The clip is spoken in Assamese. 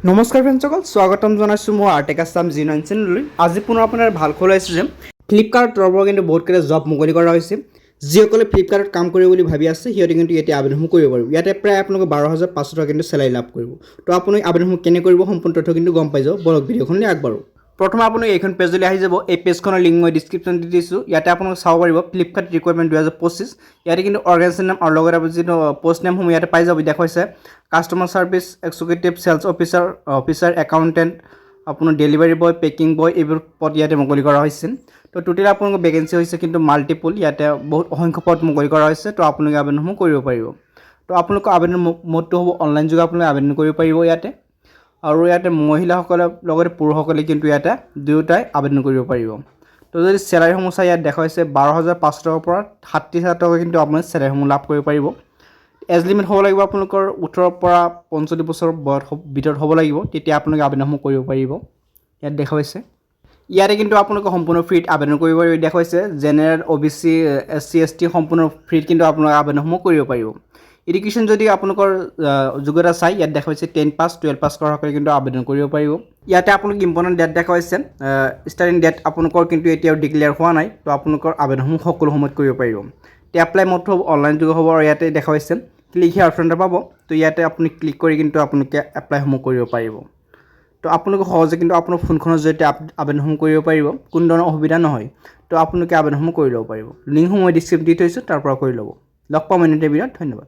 নমস্কাৰ ফ্ৰেণ্ডসকল, স্বাগতম জনাইছোঁ মই আৰ্টেক আছাম জি9 চেনেললৈ। আজি পুনৰ আপোনাৰ ভাল খবৰ আহিছোঁ যে ফ্লিপকাৰ্টৰ তৰফৰ পৰা কিন্তু বহুতকেইটা জব মুকলি কৰা হৈছে। যিসকলে ফ্লিপকাৰ্টত কাম কৰিব বুলি ভাবি আছে সিহঁতে কিন্তু ইয়াতে আবেদনসমূহ কৰিব পাৰিব। ইয়াতে প্ৰায় আপোনালোকে 12,500 টকা কিন্তু চেলাৰী লাভ কৰিব। তো আপুনি আবেদনসমূহ কেনে কৰিব সম্পূৰ্ণ তথ্য কিন্তু গম পাই যাব। বলক ভিডিঅ'খনলৈ আগবাঢ়ো। প্ৰথমে আপুনি এইখন পেজলৈ আহি যাব। এই পেজখনৰ লিংক মই ডিছক্ৰিপশ্যন দি দিছোঁ। ইয়াতে আপোনালোকে চাব পাৰিব ফ্লিপকাৰ্ট ৰিকুৱাৰমেণ্ট 2025। ইয়াতে কিন্তু অৰ্গেনাইজেশ্যন নাম আৰু লগতে যিটো পোষ্ট নেমসমূহ ইয়াতে পাই যাব। দেখুৱাইছে customer service executive, sales officer, accountant, আপোনাৰ ডেলিভাৰী বয়, পেকিং বয়, এইবোৰ পদ ইয়াতে মুকলি কৰা হৈছে। তো টোটেল আপোনালোকৰ ভেকেঞ্চি হৈছে কিন্তু মাল্টিপুল, ইয়াতে বহুত অসংখ্য পদ মুকলি কৰা হৈছে। তো আপোনালোকে আবেদনসমূহ কৰিব পাৰিব। তো আপোনালোকৰ আবেদন মোডটো হ'ব অনলাইন যোগে আপোনালোকে আবেদন কৰিব পাৰিব ইয়াতে। আৰু ইয়াতে মহিলাসকলে লগতে পুৰুষসকলে কিন্তু ইয়াতে দুয়োটাই আবেদন কৰিব পাৰিব। তো যদি চেলাৰীসমূহ চাই ইয়াত দেখুৱাইছে 12,500 টকাৰ পৰা 60,000 টকা কিন্তু আপুনি চেলাৰীসমূহ লাভ কৰিব পাৰিব। এজ লিমিট হ'ব লাগিব আপোনালোকৰ 18 পৰা 45 বছৰ বয়সৰ ভিতৰত হ'ব লাগিব, তেতিয়া আপোনালোকে আবেদনসমূহ কৰিব পাৰিব। ইয়াত দেখুৱাইছে ইয়াতে কিন্তু আপোনালোকে সম্পূৰ্ণ ফ্ৰীত আবেদন কৰিব পাৰিব। দেখুৱাইছে জেনেৰেল, OBC, SC, ST সম্পূৰ্ণ ফ্ৰীত কিন্তু আপোনালোকে আবেদনসমূহ কৰিব পাৰিব। এডুকেশ্যন যদি আপোনালোকৰ যোগ্যতা চাই ইয়াত দেখুৱাইছে 10 পাছ, 12 পাছ কৰাসকলে কিন্তু আবেদন কৰিব পাৰিব। ইয়াতে আপোনালোক ইম্পৰ্টেণ্ট ডেট দেখুৱাইছে। ষ্টাৰ্টিং ডেট আপোনালোকৰ কিন্তু এতিয়াও ডিক্লেয়াৰ হোৱা নাই। তো আপোনালোকৰ আবেদনসমূহ সকলো সময়ত কৰিব পাৰিব। এপ্লাই মোডটো হ'ব অনলাইন যোগে হ'ব। আৰু ইয়াতে দেখুৱাইছে ক্লিক হিয়াৰ অপশ্যন এটা পাব। তো ইয়াতে আপুনি ক্লিক কৰি কিন্তু আপোনালোকে এপ্লাইসমূহ কৰিব পাৰিব। তো আপোনালোকে সহজে কিন্তু আপোনাৰ ফোনখনৰ জৰিয়তে আবেদনসমূহ কৰিব পাৰিব, কোনো ধৰণৰ অসুবিধা নহয়। তো আপোনালোকে আবেদনসমূহ কৰি ল'ব পাৰিব। লিংকসমূহ মই ডিছক্ৰিপশ্যন দি থৈছোঁ, তাৰ পৰা কৰি ল'ব। লগ পাম অন্য এটা ভিডিঅ'ত। ধন্যবাদ।